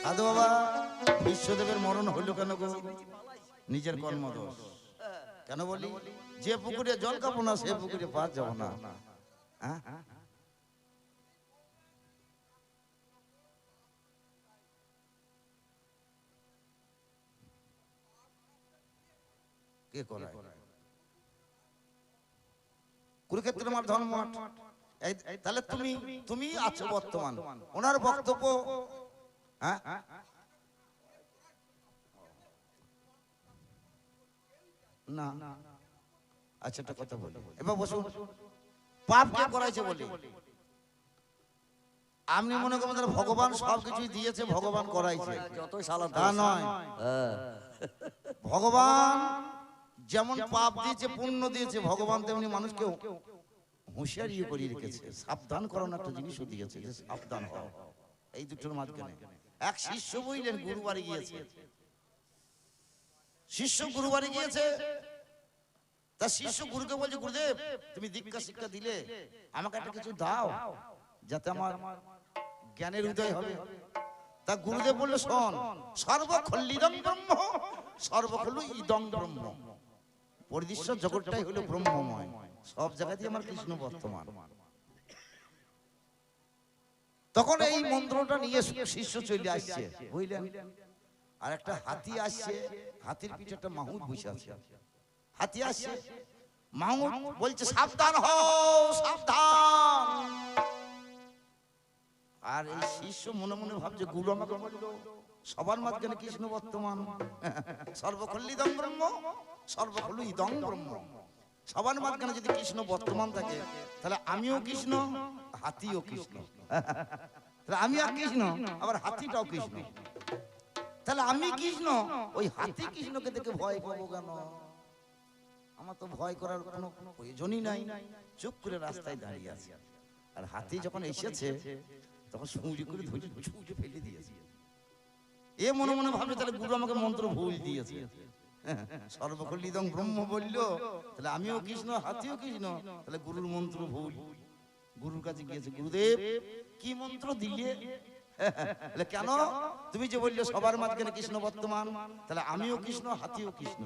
সাধু বাবা বিশ্বদেবের মরণ হইল কেন গো? নিজের কর্মদোষ। কেন বলি? যে পুকুরে জল খাবো না সে পুকুরে পার যাবো না। কে করায়? কুরুক্ষেত্রের মাঠ ধর্ম মাঠ। তাহলে তুমি আছো বর্তমান। ওনার বক্তব্য না। আচ্ছা একটা কথা বলি, এবার বসুন। পাপ কে করাইছে বলি? আপনি মনে করেন ভগবান সবকিছু দিয়েছে, ভগবান করাইছে, তা নয়। ভগবান যেমন পাপ দিয়েছে, পুণ্য দিয়েছে, ভগবান তেমনি মানুষকে হুঁশিয়ারি করে রেখেছে, সাবধান করানো একটা জিনিসও দিয়েছে, যে সাবধান হও। এই দুটোর মাঝখানে এক শিষ্য বললেন, গুরু বাড়ি গিয়েছে। শিষ্য গুরু বাড়ি গিয়েছে, তার শিষ্য গুরুকে বলছে, গুরুদেব তুমি দীক্ষা শিক্ষা দিলে, আমাকে একটা কিছু দাও যাতে আমার জ্ঞানের উদয় হবে। তা গুরুদেব বললো, শোন, সর্বখল্লিদং ব্রহ্ম সর্বখল্লু ইদং ব্রহ্ম। পরিদৃশ্য জগৎটাই হলো ব্রহ্মময়, সব জায়গাতেই আমার কৃষ্ণ বর্তমান। তখন এই মন্ত্রটা নিয়ে শিষ্য চলে আসছে, বুঝলেন? আর একটা হাতি আসছে, হাতির পিঠে একটা মাহুত বসে আছে। হাতি আসছে, মাহুত বলছে, সাবধান হও, সাবধান। আর এই শিষ্য মনে মনে ভাবছে, গুরু আমাকে বললো সবার মাঝখানে কৃষ্ণ বর্তমান, সর্বখল্লিদং ব্রহ্ম সর্বখল্লু ইদং ব্রহ্ম। সবার মাঝখানে যদি কৃষ্ণ বর্তমান থাকে, তাহলে আমিও কৃষ্ণ, হাতিও কৃষ্ণ। তাহলে আমি আর কৃষ্ণ, আবার হাতিটাও কৃষ্ণ। তাহলে আমি কৃষ্ণ, ওই হাতি কৃষ্ণকে দেখে ভয় পাবো কেন? আমার তো ভয় করার কোনো প্রয়োজনই নাই। চুপ করে রাস্তায় দাঁড়িয়ে আছে। আর হাতি যখন এসেছে, তখন সুঁড়ি করে ধরে ছুঁড়ে ফেলে দিয়েছে। এ মনে মনে ভাবে, তাহলে গুরু আমাকে মন্ত্র ভুল দিয়েছে। সর্বখল্লিদং ব্রহ্ম বললো, তাহলে আমিও কৃষ্ণ, হাতিও কৃষ্ণ, তাহলে গুরুর মন্ত্র ভুল। গুরুর কাছে গিয়েছে, গুরুদেব কি মন্ত্র দিলে? কেন? তুমি যে বললে সবার মাঝখানে কৃষ্ণ বর্তমান, তাহলে আমিও কৃষ্ণ, হাতিও কৃষ্ণ।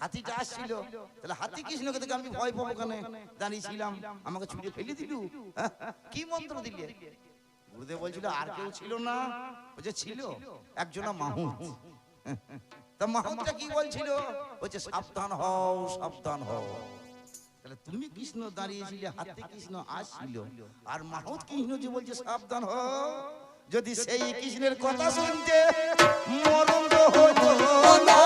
হাতিটা আসছিল, তাহলে হাতি কৃষ্ণকে দেখে আমি ভয় পাবো কেন? দাঁড়িয়েছিলাম, আমাকে ছুটে ফেলে দিলু। কি মন্ত্র দিলে? গুরুদেব বলছিল, আর কেউ ছিল না। বলছে ছিল একজনা মাহুত। তা মাহুতটা কি বলছিল? বলছে সাবধান হও, সাবধান হও। তাহলে তুমি কৃষ্ণ দাঁড়িয়েছিলে, হাতি কৃষ্ণ আসছিল, আর মাহুত কৃষ্ণ যে বলছে সাবধান হও, যদি সেই কৃষ্ণের কথা শুনতে মরণ হতো না।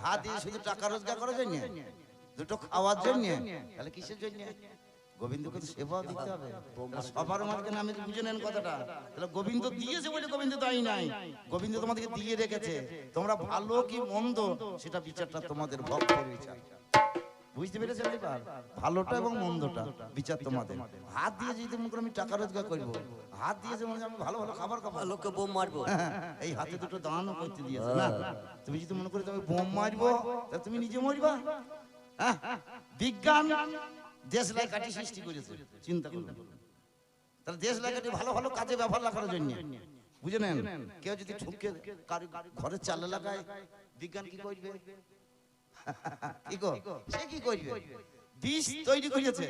হাত দিয়ে শুধু টাকা রোজগার করার জন্য, দুটো খাওয়ার জন্য, তাহলে কিসের জন্য? গোবিন্দকে তো সেবা দিতে হবে। সবার মাঝখানে আমি বুঝে নেন কথাটা। তাহলে গোবিন্দ দিয়েছে বলে গোবিন্দ তাই নাই, গোবিন্দ তোমাদেরকে দিয়ে রেখেছে। তোমরা ভালো কি মন্দ সেটা বিচারটা তোমাদের ভক্তের বিচার। বুঝতে পেরেছেন? এবার ভালোটা এবং মন্দটা বিচার তোমাদের। হাত দিয়ে যদি মনে করো আমি টাকা রোজগার করবো, হাত দিয়েছে মনে আমি ভালো ভালো খাবার খাবো, লোককে বোম মারবো, এই হাতে দুটো দানও করতে দিয়েছে না। তুমি যদি মনে করো তুমি বোম মারবো, তাহলে তুমি নিজে মরবা। বিজ্ঞান দেশলাই কাঠি সৃষ্টি করেছে, চিন্তা করুন। তাহলে দেশলাই কাঠি ভালো ভালো কাজে ব্যবহার করার জন্য, বুঝে নেন। কেউ যদি ঠুকে ঘরের চালে লাগায়, বিজ্ঞান কি করবে? কি গো, সে কি করবে? বিষ তৈরি করেছে,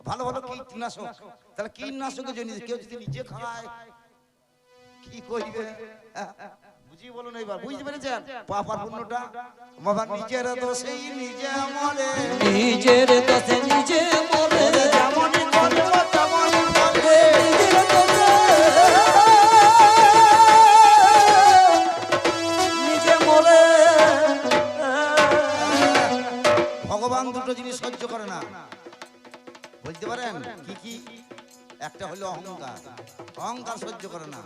ভালো ভালো কীটনাশক। তাহলে কীটনাশকের জন্য কেউ যদি নিজে খায়, কি করবে? বুঝিয়ে বলুন এবার, বুঝতে পেরেছেন? পাপার পুণ্যটা বাবা নিজের দোষেই নিজে মরে, নিজের দোষে নিজে মরে, যেমনই করব তেমনই ফলে, নিজের দোষে নিজে মরে। ভগবান দুটো জিনিস সহ্য করে না, বলতে পারেন কি কি? একটা হলো অহংকার, অহংকার সহ্য করে না।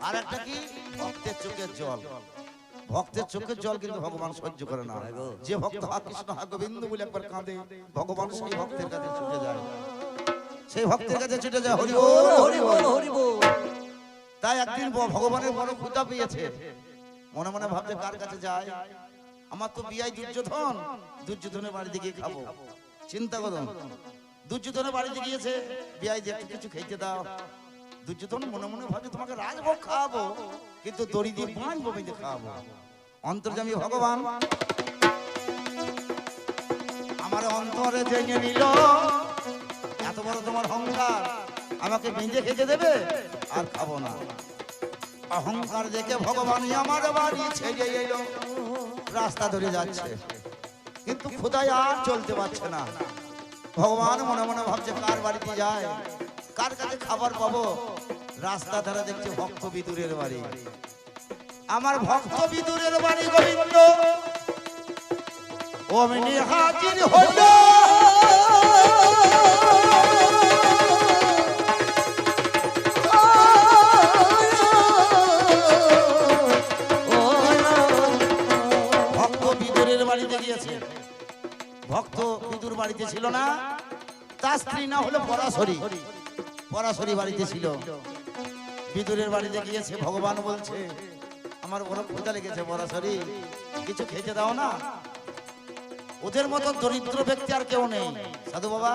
আর একটা কি, ভক্তের চোখের জল। ভক্তের চোখের জল কিন্তু ভগবান সহ্য করে না। যে ভক্ত হা কৃষ্ণ হা গোবিন্দ বলে একবার কাঁদে, ভগবান সেই ভক্তের কাছে ছুটে যায়, সেই ভক্তের কাছে ছুটে যায়। হরি বল, হরি বল, হরি বল। তাই একদিন ভগবানের বড় ক্ষুধা পেয়েছে, মনে মনে ভাবছে কার কাছে যায়। আমার তো বিয়াই দুর্যোধন, দুর্যোধনের বাড়িতে গিয়ে খাবো। চিন্তা করো, দুর্যোধনের বাড়িতে গিয়েছে, বিয়াই যে একটু কিছু খেতে দাও। দুর্যোধন মনে মনে ভাবছে তোমাকে রাজভোগ খাওয়াবো, কিন্তু দড়ি দিয়ে বাঁধবো, বেঁধে খাওয়াবো। অন্তর্যামী ভগবান আমার অন্তরে জেনে নিল, এত বড় তোমার অহংকার, আমাকে বেঁধে খেতে দেবে, আর খাবো না। অহংকার দেখে ভগবান আমার বাড়ি ছেড়ে এলো, রাস্তা ধরে যাচ্ছে, কিন্তু ক্ষুধায় আর চলতে পারছে না। ভগবান মনে মনে ভাবছে কার বাড়িতে যায়, কার কাছে খাবার পাবো। রাস্তা ধারে দেখছে ভক্ত বিদুরের বাড়ি। আমার ভক্ত বিদুরের বাড়ি গোবিন্দ অমনি হাজির হইল। ভক্ত বিদুরের বাড়িতে গিয়েছে, ভক্ত বিদুর বাড়িতে ছিল না, তার স্ত্রী না হলো পরাশরী, পরাশরী বাড়িতে ছিল। বিদুরের বাড়িতে গিয়েছে, ভগবান বলছে আমার বড় ক্ষুধা লেগেছে পরাশরী, কিছু খেতে দাও না। ওদের মতো দরিদ্র ব্যক্তি আর কেউ নেই সাধু বাবা,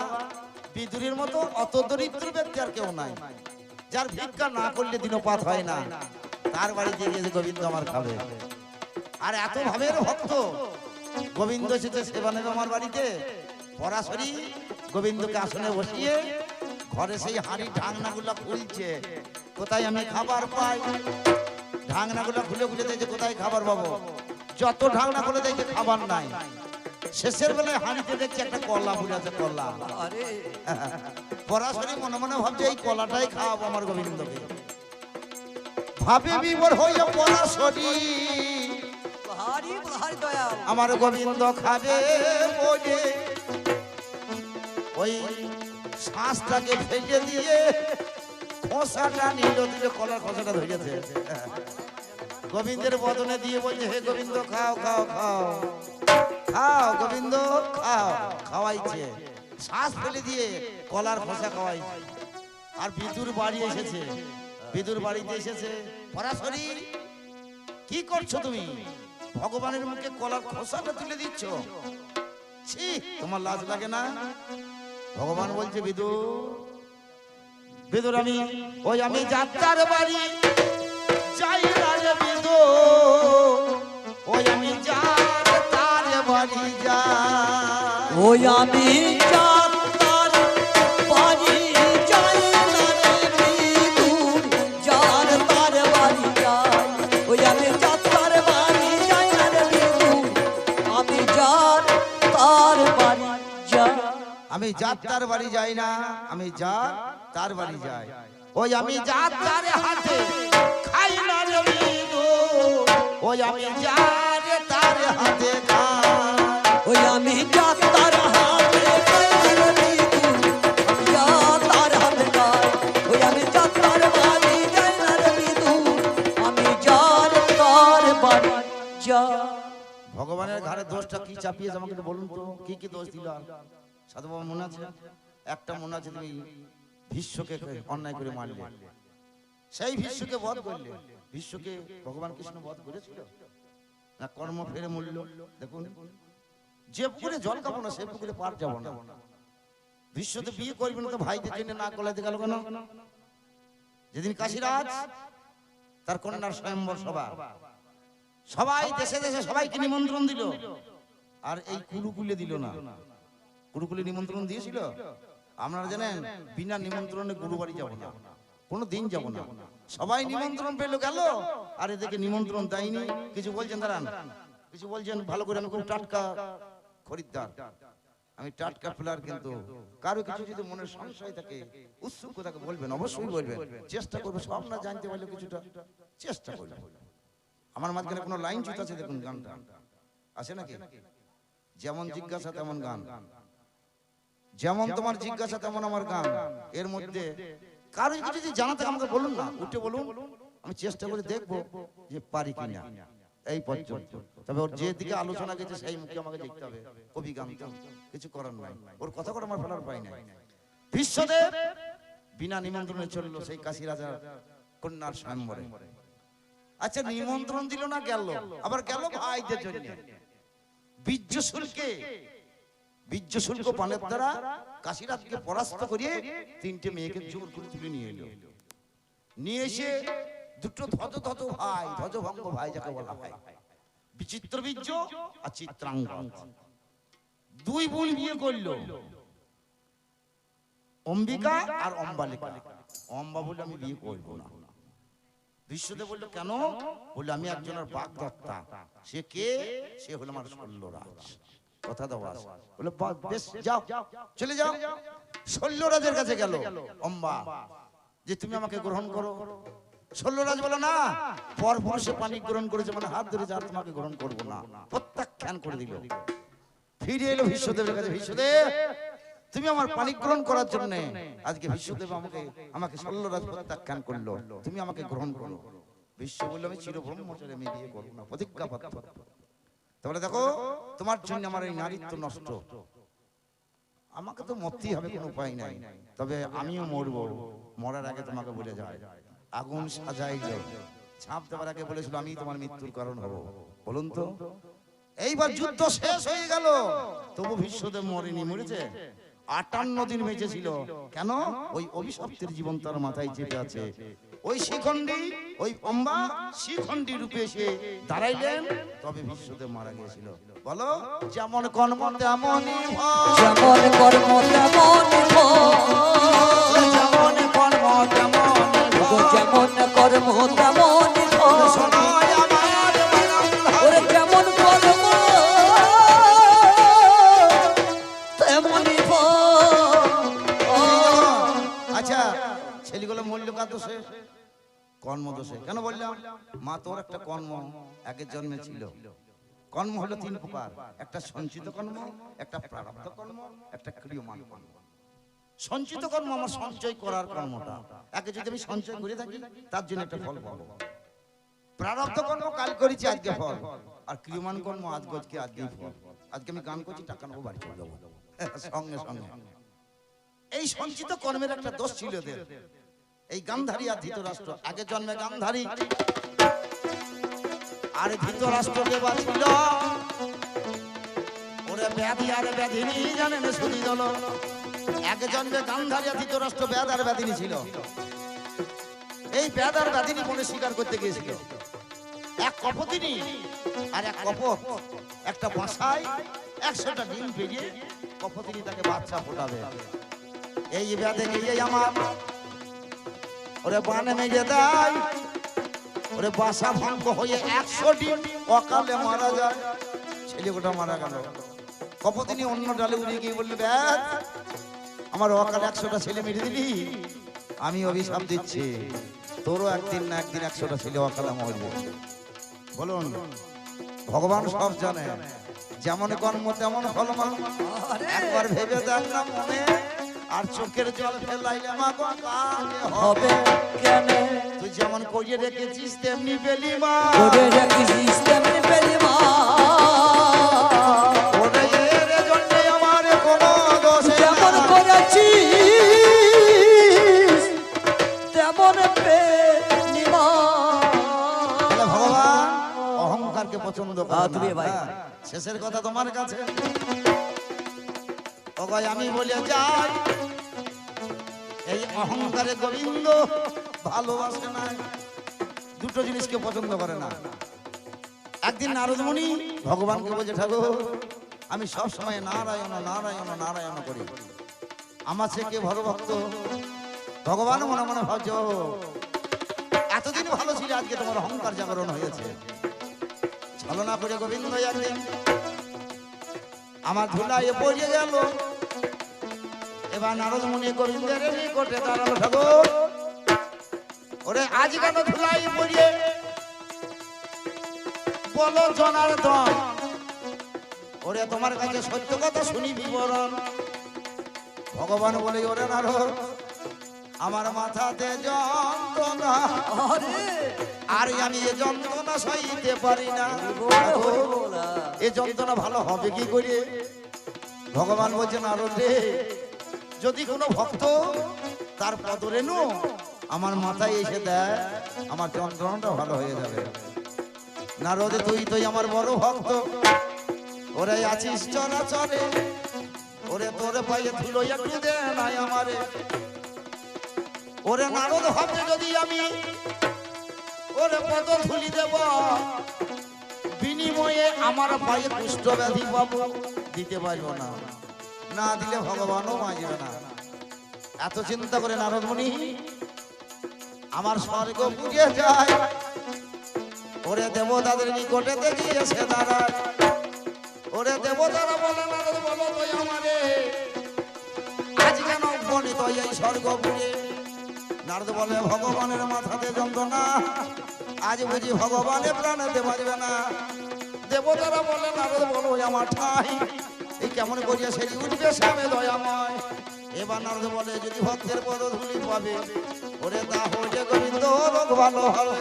বিদুরের মতো অত দরিদ্র ব্যক্তি আর কেউ নাই, যার ভিক্ষা না করলে দিনপাত হয় না, তার বাড়িতে গিয়েছে গোবিন্দ আমার খাবে। আর এত ভাবের ভক্ত, গোবিন্দ এসেছে সেবা নেবে আমার বাড়িতে। পরাশরী গোবিন্দকে আসনে বসিয়ে ঘরে সেই হাঁড়ি ঢাকনাগুলো খুলছে, কোথায় আমি খাবার পাই। ঢাকনাগুলো খুলে খুলে দেখছে কোথায় খাবার পাবো, যত ঢাকনা খুলে দেখছে খাবার নাই। শেষের বেলায় হাঁড়িতে দেখছে একটা কলা ফুল আছে, কলা। পরাশরী মনে মনে ভাবছে এই কলাটাই খাওয়াবো আমার গোবিন্দকে। ভাবে বিভোর হইয়া পরাশরী আমার গোবিন্দ খাবে বলে ওই শ্বাসটাকে ফেলে দিয়ে খোসাটা নিল, দিল কলার খোসাটা ধরেছে, গোবিন্দের বদনে দিয়ে বলছে হে গোবিন্দ খাও খাও খাও খাও, গোবিন্দ খাও। খাওয়াইছে, শ্বাস ফেলে দিয়ে কলার খোসা খাওয়াইছে। আর বিদুর বাড়ি এসেছে, বিদুর বাড়িতে এসেছে, পরাশরী কি করছো তুমি, ভগবানের মুখে কলার খোসাটা তুলে দিচ্ছ, ছি তোমার লাজ লাগে না? ভগবান বলছে বিদুর, বিদুর আমি আমি যাত্রার বাড়ি যাই না রে বিদুর, আমি যাত্রার বাড়ি যাই, আমি যাত্রার বাড়ি যাই না রে বিদুর, যার তার বাড়ি যাই। আমি যাত্রার বাড়ি যাই না রে বিদুর, আমি যার তার বাড়ি যাই। আমি যাত্রার বাড়ি যাই না, আমি যার তার বাড়ি যাই। আমি যাত্রার হাতে খাই না রে বিদুর, আমি যার তার হাতে খাই। আমি যাত্রার হাতে খাই না রে বিদুর, যার তার হাতে খাই। আমি যাত্রার বাড়ি যাই না রে বিদুর, আমি যার তার বাড়ি যাই। ভগবানের ঘাড়ে দোষটা কি চাপিয়েছে আমাকে একটু বলুন তো, কি কি দোষ দিল সাধু বাবা মনে আছে? একটা মনে আছে তুমি ভীষ্মকে অন্যায় করে মারলে, সেই ভীষ্মকে বধ করলে। ভীষ্মকে ভগবান কৃষ্ণ বধ করেছিল না কর্ম ফেরে মূল্য? দেখুন, যে পুকুরে জল খাবো না সে পুকুরে পার যাবো না। ভীষ্ম তো বিয়ে করবে না, তো ভাইদের জন্য না কলাইতে গেল কেন? যেদিন কাশীরাজ তার কন্যার স্বয়ম্বর সভা, সবাই দেশে দেশে সবাইকে নিমন্ত্রণ দিল, আর এই কুলুকুলে দিল না। কুলুকুলে নিমন্ত্রণ দিয়েছিল, আপনারা জানেন বিনা নিমন্ত্রণে গুরু বাড়ি যাবো না, কোনো দিন যাবো না। সবাই নিমন্ত্রণ পেলো গেল, আর এদেরকে নিমন্ত্রণ দেয়নি। কিছু বলছেন দাঁড়ান, কিছু বলছেন ভালো করে, আমি খুব টাটকা খরিদ্দার, আমি টাটকা প্লেয়ার, কিন্তু কারো কিছু যদি মনের সংশয় থাকে, উৎসুকতাকে বলবেন, অবশ্যই বলবেন, চেষ্টা করবো সব না জানতে পারলে কিছুটা চেষ্টা করবেন। আমার মাঝখানে কোনো লাইন জুত আছে দেখুন, গানটা আছে নাকি? যেমন জিজ্ঞাসা তেমন গান, যেমন তোমার জিজ্ঞাসা তেমন আমার গান। এর মধ্যে কারো যদি জানা থাকে আমাকে বলুন না, উঠে বলুন, আমি চেষ্টা করে দেখবো যে পারি কিনা। এই পর্যন্ত। তবে ওর যেদিকে আলোচনা গেছে সেই মুখে আমাকে দেখতে হবে। কবি গান তো কিছু করার নাই, ওর কথা করে আমার ফেলার পাই নাই। বিশ্বদেব বিনা নিমন্ত্রণে চললো সেই কাশী রাজার কন্যার স্বয়ম্বরে। আচ্ছা নিমন্ত্রণ দিল না, গেল, আবার গেল ভাইদের জন্য। বীর্য শুল্ক পানের দ্বারা কাশীরাজকে পরাস্ত করিয়ে 3টে মেয়েকে জোর করে তুলে নিয়ে এলো। নিয়ে এসে দুটো ধ্বজভঙ্গ ভাই যাকে বলা হয়, বিচিত্র বীর্য আর চিত্রাঙ্গ, 2 বোন বিয়ে করলো, অম্বিকা আর অম্বালিকা। অম্বা বলে আমি বিয়ে করবো না। বিশ্বদেব বললো কেন? বললো আমি একজনের বাগদত্তা। সে কে? সে হলো আমার শল্যরাজ। কথা দাও আস। বললো বেশ, যাও, চলে যাও। শল্যরাজের কাছে গেল অম্বা, যে তুমি আমাকে গ্রহণ করো। শল্যরাজ বলো না, পর পুরুষে পানি গ্রহণ করেছে মানে হাত ধরে যা, তোমাকে গ্রহণ করবো না, প্রত্যাখ্যান করে দিল। ফিরে এলো বিশ্বদেবের কাছে, বিশ্বদেব তুমি আমার পানি গ্রহণ করার জন্য আজকে বিশ্বদেব আমাকে শল্যরাজ প্রত্যাখ্যান করলো, তুমি আমাকে গ্রহণ করো। বিশ্ব বললো আমি চিরব্রহ্মচারী, আমি বিয়ে করবো না, প্রতিজ্ঞাবদ্ধ। তাহলে দেখো তোমার জন্য আমার এই নারীত্ব নষ্ট, আমাকে তো মরতেই হবে, কোনো উপায় নাই। তবে আমিও মরবো, মরার আগে তোমাকে বলে যায়, আগুন সাজাইল, ছাপ দেওয়ার আগে বলেছিল আমি তোমার মৃত্যুর কারণ হব। বলুন তো, এইবার যুদ্ধ শেষ হয়ে গেল, তবু বিশ্বদেব মরেনি, মরেছে 58 দিন বেঁচে ছিল। কেন? ওই অভিশপ্তের জীবন তার মাথায় চেপে আছে। ওই শিখণ্ডী, ওই অম্বা শিখণ্ডী রূপে এসে দাঁড়াইলেন, তবে বিশ্বদেব মারা গিয়েছিল। বলো, যেমন কর্ম তেমনই ফল, যেমন কর্ম তেমনই ফল, যেমন কর্ম তেমনই ফল, যেমন কর্ম তেমনই ফল, শোনায় আমার ওরে যেমন কর্ম তেমনই ফল। আচ্ছা ছেলেগুলো মূল্য কার দোষে? কর্ম দোষে। কেন বললাম? মা তোর একটা কর্ম আগের জন্মে ছিল। কর্ম হলো 3 প্রকার, একটা সঞ্চিত কর্ম, একটা প্রারব্ধ কর্ম, একটা ক্রিয়মান কর্ম। সঞ্চিত কর্ম আমার সঞ্চয় করার কর্মটা, আগে যদি আমি সঞ্চয় করে থাকি তার জন্য একটা ফল পাবো। প্রারব্ধ কর্ম কাল করেছি আজকে ফল, আর ক্রিয়মান কর্ম আজকেই ফল। আজকে আমি গান করছি, টাকা নেবো, বাড়ি চলে যাবো সঙ্গে সঙ্গে। এই সঞ্চিত কর্মের একটা দোষ ছিল এদের। এই গান্ধারী আর ধৃতরাষ্ট্র, আগের জন্মে গান্ধারী আর ধৃতরাষ্ট্র দেবা ছিল। ওরে ব্যাধি আর ব্যাধিনী জানেন শুনি দল। এক জন্মে গান্ধারী আর ধৃতরাষ্ট্র ব্যাধ আর ব্যাধিনী ছিল। এই ব্যাধ আর ব্যাধিনী মনে স্বীকার করতে গিয়েছিল। এক কপতিনী আর এক কপট একটা বাসায় 100টা ডিম পেরিয়ে কপতিনী তাকে বাচ্চা ফোটাবে। এই ব্যাধে গিয়ে আমার ওরে বানে মেজে দেয়, ওরে বাসা ভঙ্গ হয়ে 100 ডিম অকালে মারা যায়। ছেলে গোটা মারা গেল। কপতিনী অন্য ডালে উড়িয়ে গিয়ে বললো, ব্যাধ আমার অকালে 100টা ছেলে মেরে দিলি, আমি অভিশাপ দিচ্ছি, তোরও একদিন না একদিন 100টা ছেলে অকালে মরবে। বলুন, ভগবান সব জানে, যেমন কর্ম তেমন ফল। একবার ভেবে দেখ না মনে, আর চোখের জল ফেলাইলে মা গো কাকে হবে কেন? তুই যেমন করিয়ে রেখেছিস তেমনি পেলি মা, করে রেখেছিস তেমনি পেলি মা। ওরে এর জন্য আমার কোনো দোষ যেমন নাই। করেছিস তেমন পেলি মা। তাহলে ভগবান অহংকারকে পছন্দ করে তুমি না। ভাই। হ্যাঁ, শেষের কথা তোমার কাছে। ও ভাই আমি বলে যাই, এই অহংকারে গোবিন্দ ভালোবাসে না, দুটো জিনিসকে পছন্দ করে না। একদিন নারদ মুনি ভগবানকে বলছে, ঠাকুর আমি সব সময় নারায়ণ নারায়ণ নারায়ণ করি, আমার সে কে ভালো ভক্ত? ভগবান মনে মনে ভাবছো, এতদিন ভালো ছিল, আজকে তোমার অহংকার জাগরণ হয়েছে। ছলনা করে গোবিন্দ একদিন আমার ধুলায় পড়ে গেল। এবার নারদ মুনি গোবিন্দের নিকটে দাঁড়ালো, ঠাকুর ওরে আজ কেন ধুলাই পড়িয়ে বলো জনার্দন, ওরে তোমার কাছে সত্য কথা শুনি বিবরণ। ভগবান বলে, ওরে নারদ আমার মাথাতে যন্ত্রণা, আরে আর আমি এ যন্ত্রণা সইতে পারি না। এ যন্ত্রণা ভালো হবে কি করে? ভগবান বলছেন নারদ রে, যদি কোনো ভক্ত তার পদরেণু আমার মাথায় এসে দেয়, আমার যন্ত্রণাটা ভালো হয়ে যাবে। নারদ তুই তুই আমার বড় ভক্ত, ওরে আছিস চরাচরে, ওরে তোরে পায়ে ধুলো একটু দে নাই আমারে। ওরে নারদ ভাবে যদি আমি ওরে পদ ধুলি দেব, বিনিময়ে আমার পায়ে কুষ্ঠ ব্যাধি পাবো, দিতে পারবো না, না দিলে ভগবানও বাঁচবে না। এত চিন্তা করে নারদ মুনি আমার স্বর্গ পুড়িয়ে যায়, ওরে দেবতাদের নিকটে দেখিয়ে সে দাঁড়ায়। ওরে দেবতারা বলে নারদ বলো তুই আমারে আজ কেন বনিত এই স্বর্গ পুড়ে? নারদ বলে ভগবানের মাথাতে যন্ত্রণা, আজ বুঝি ভগবানের প্রাণেতে বাঁচবে না। দেবতারা বলে নারদ বলো আমার ঠাই এই কেমন করিয়া সেটি উঠবে সামনে দয়াময়। এবার নারদ বলে যদি ভক্তের পদ ধুলি পাবে, ওরে তাহলে গোবিন্দ রোগ ভালো হবে।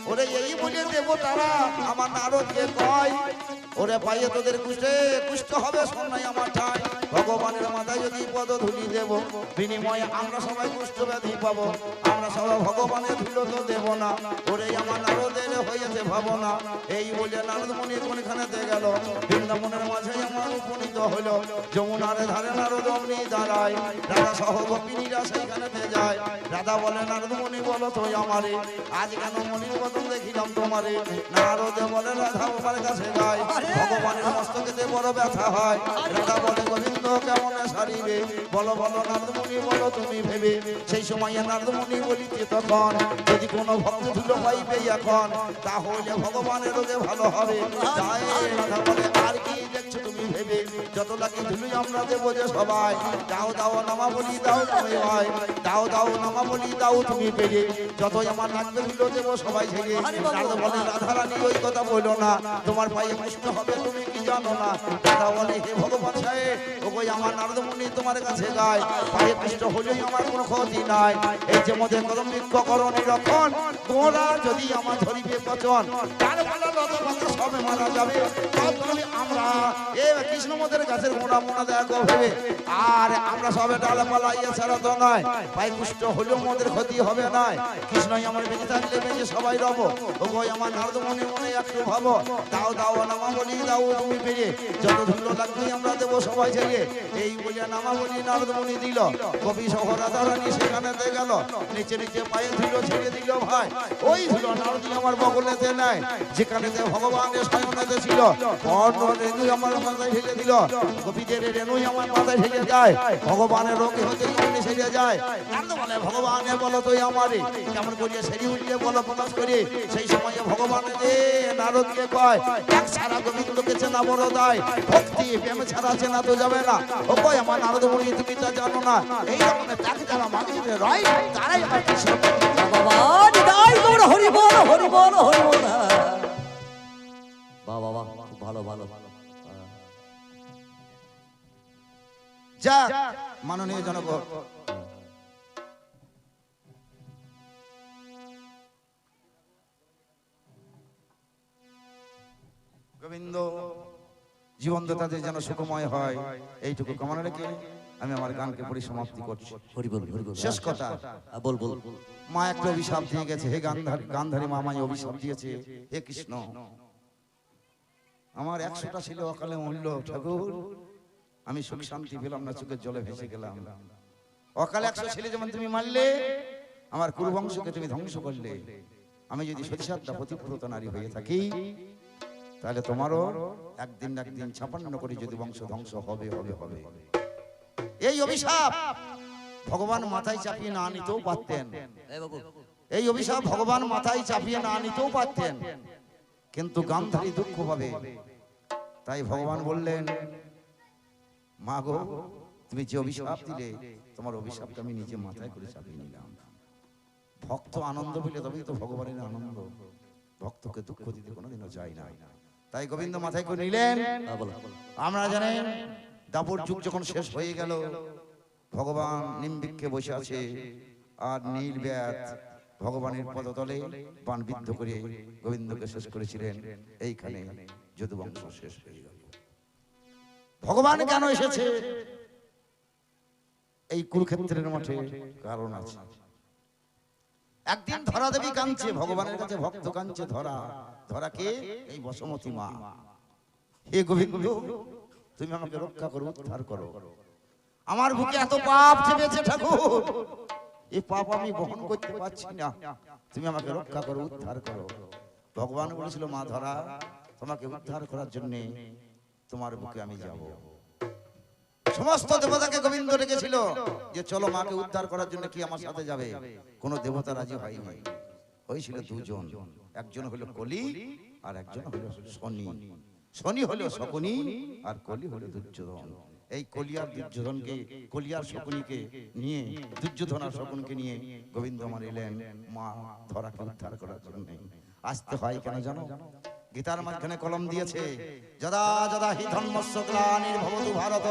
ওরে এই বলে দেবতারা আমার নারদকে কয়, ওরে পাইয়ে তোদের কুষ্ঠে কুষ্ঠ হবে শোনাই আমার ঠাই। ভগবানের মাথায় যদি পদ ধুলি দেব, বিনিময়ে আমরা সবাই কুষ্ঠ ব্যাধি পাবো, আমরা সবাই ভগবানের ধুলো তো দেব না। ওরে আমার নারদের হয়েছে ভাবনা। এই বলে নারদ মুনি কোনখানেতে গেল, বৃন্দাবনের মাঝে আমার উপনীত হইল। যমুনার ধারে নারদ অমনি দাঁড়ায়, রাধা সহ গোপিনীরা সেইখানেতে যায়। রাধা বলে নারদ মুনি বলো তুই আমারে আজ কেন মনির বদন দেখিলাম তোমারে? নারদে বলে রাধা আমার কাছে যায়, ভগবানের মস্তকেতে বড় ব্যথা হয়। রাধা বলে গোবিন্দ কেমন সারিবে, বলো বলো নারদ মুনি বলো তুমি ভেবে। সেই সময় নারদ মুনি বলিতে তখন, যদি কোনো ভক্ত ধুলো পাইবে এখন, তাহলে ভগবানের রোগে ভালো হবে। যায় রাধা বলে আর কি দেখছো তুমি ভেবে, যত লাগে ধুলি আমরা দেবো যে সবাই। দাও দাও নামা বলি দাও তুমি ভাই, দাও দাও নামা বলি দাও তুমি পেয়ে, যতই আমার লাগবে ধুলো দেবো সবাই ছেড়ে। নারদ বলে রাধা রানী ওই কথা বলো না, তোমার পায়ে কষ্ট হবে তুমি কি জানো না? রাধা বলে হে ভগবান সাহেব, ওগো আমার নারদ মুনি তোমার কাছে গায়, পায়ে কষ্ট হলেই আমার কোনো ক্ষতি নাই। এই যে মধ্যে কদম বৃক্ষ করণী রক্ষণ, গোড়া যদি আমার ধরিবে পচন, তার ফলে লতা পাতা সবে মারা যাবে। তবে আমরা এই কৃষ্ণমদের গাছের গোড়া মোড়া দেখো ভেবে, আর আমরা সবে ডালপালা ইয়ে ছাড়া তো নয়, পায়ে কষ্ট হলেও মোদের ক্ষতি হবে না। কৃষ্ণই আমার বেঁচে থাকলে বেঁচে সবাই রব। ওগো আমার নারদ মুনি মনে একটু ভাবো, দাও দাও নামা বলি দাও তুমি পেরে, যত ধুলো লাগবে আমরা দেবো সবাই ছেড়ে। এই বলে নামা বলি নারদ মুনি দিল, কবি সহ রাধা রানী সেখানেতে গেল, নিচে নিচে পায়ে ধুলো ছেড়ে দিল ভাই। ওই ধুলো নারদ আমার বগলেতে নেয়, যেখানেতে ভগবানের শয়নেতে ছিল, অন্য রেণু আমার মাথায় ঢেলে দিল, গোপীদের রেণুই আমার মাথায় ঢেলে যায়, ভগবানের রোগে হতে এমনি সেরে যায়। নারদ বলে ভগবানের বলো তুই আমারে কেমন করিয়া সেরি উঠলে বলো প্রকাশ করে। সেই সময়ে ভগবান নারদকে কয়, এক ছাড়া গোবিন্দকে চেনা বড় দায়, ভক্তি প্রেম ছাড়া চেনা তো যাবে না। ও কয় আমার নারদ মুনি তুমি তা জানো না, এই রকমের তাকে যারা মানুষের রয় তারাই আমার কৃষ্ণ। ভগবান দাই তোর হরি বল হরি বল হরি বল। বাহ বাহ বাহ, খুব ভালো ভালো। যা মাননীয় জনগণ, গোবিন্দ জীবন তাদের যেন সুখময় হয়, এইটুকু কামনা রেখে আমি আমার গানকে পরিসমাপ্তি করছি। হরি বল হরি বল। শেষ কথা, বল বল। মা একটা অভিশাপ দিয়ে গেছে, হে গান্ধারী, গান্ধারী মা আমায় অভিশাপ দিয়েছে, হে কৃষ্ণ আমার 100টা ছিল অকালে মূল্য ঠাকুর, আমি সুখ শান্তি পেলাম না, চোখের জলে ভেসে গেলাম। অকালে 100 ছেলে যেমন তুমি মারলে, আমার কুরুবংশকে তুমি ধ্বংস করলে, আমি যদি সতীসাধ্যা পতিব্রত নারী হয়ে থাকি, তাহলে তোমারও একদিন না একদিন 56 করে যদি বংশ ধ্বংস হবে হবে হবে। এই অভিশাপ ভগবান মাথায় চাপিয়ে না নিতেও পারতেন, এই অভিশাপ ভগবান মাথায় চাপিয়ে না নিতেও পারতেন, কিন্তু গান্ধারী দুঃখ পাবে। তাই ভগবান বললেন, মা গো তুমি যে অভিশাপ দিলে, তোমার অভিশাপটা আমি নিজে মাথায় করে চাপিয়ে নিলাম। ভক্ত আনন্দ পেলে তবেই তো ভগবানের আনন্দ, ভক্তকে দুঃখ দিতে কোনোদিনও যায় না। তাই গোবিন্দ মাথায় করে নিলেন। আমরা জানেন দাপর যুগ যখন শেষ হয়ে গেল, ভগবান নিম্বিক্ষে বসে আছে, আর নীল ব্যাত ভগবানের পদতলে বাণবিদ্ধ করে গোবিন্দকে শেষ করেছিলেন। এইখানে যদুবংশ শেষ হয়ে গেল। ভগবান কেন এসেছে এই কুরুক্ষেত্রের মাঠে? কারণ আছে। একদিন ধরা দেবী কাঁদছে, ভগবানের কাছে ভক্ত কাঁদছে। ধরা কে? এই বসুমতী মা। হে গোবিন্দ, তুমি আমাকে রক্ষা করো, উদ্ধার করো। আমার বুকে এত পাপ চেপেছে ঠাকুর, এই পাপ আমি বহন করতে পারছি না, তুমি আমাকে রক্ষা করো, উদ্ধার করো। ভগবান বলেছিল, মা ধরা, তোমাকে উদ্ধার করার জন্য তোমার বুকে আমি যাব। সমস্ত দেবতাকে গোবিন্দ ডেকেছিল যে চলো মাকে উদ্ধার করার জন্য, কি আমার সাথে যাবে? কোন দেবতা রাজি হয়নি। হয়েছিল দুজন, একজন হলো কলি আর একজন হলো শনি। শনি হলো শকুনি আর কলি হলো দুর্যোধন। এই কলি আর দুর্যোধনকে, কলি আর শকুনিকে নিয়ে, দুর্যোধন আর শকুনকে নিয়ে গোবিন্দ আমার এলেন মা ধরাকে উদ্ধার করার জন্য। আসতে হয় কেন জানো? গীতার মাঝখানে কলম দিয়েছে, যদা যদা হি ধর্মস্য গ্লানির্ভবতু ভারত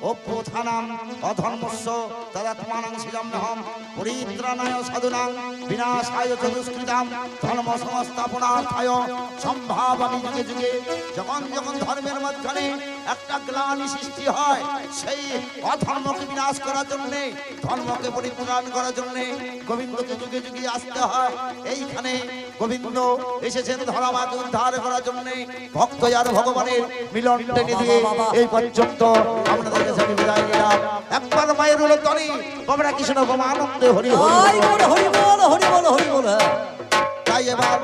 অভ্যুত্থানাম অধর্মস্য তদাত্মানাং সৃজম্যহম পরিত্রাণায় সাধুনাং বিনাশায় চ দুষ্কৃতাম ধর্ম সংস্থাপনার্থায় সম্ভাবামি যুগে যুগে। যখন যখন ধর্মের মাঝখানে একটা গ্লানি সৃষ্টি হয়, সেই অধর্মকে বিনাশ করার জন্য, ধর্মকে পরিত্রাণ করার জন্য গোবিন্দকে যুগে যুগে আসতে হয়। এইখানে গোবিন্দ এসেছেন ধর্মকে উদ্ধার করার জন্য। ভক্ত আর ভগবানের মিলন টেনে দিয়ে এই পর্যন্ত আপনাদের কাছে আমি বিদায় নিলাম। একবার মায়ের হলো তনি তোমরা কৃষ্ণ গোম আনন্দে হরি হরি হরি বল হরি বল হরি বল হরি বল। তাই এবার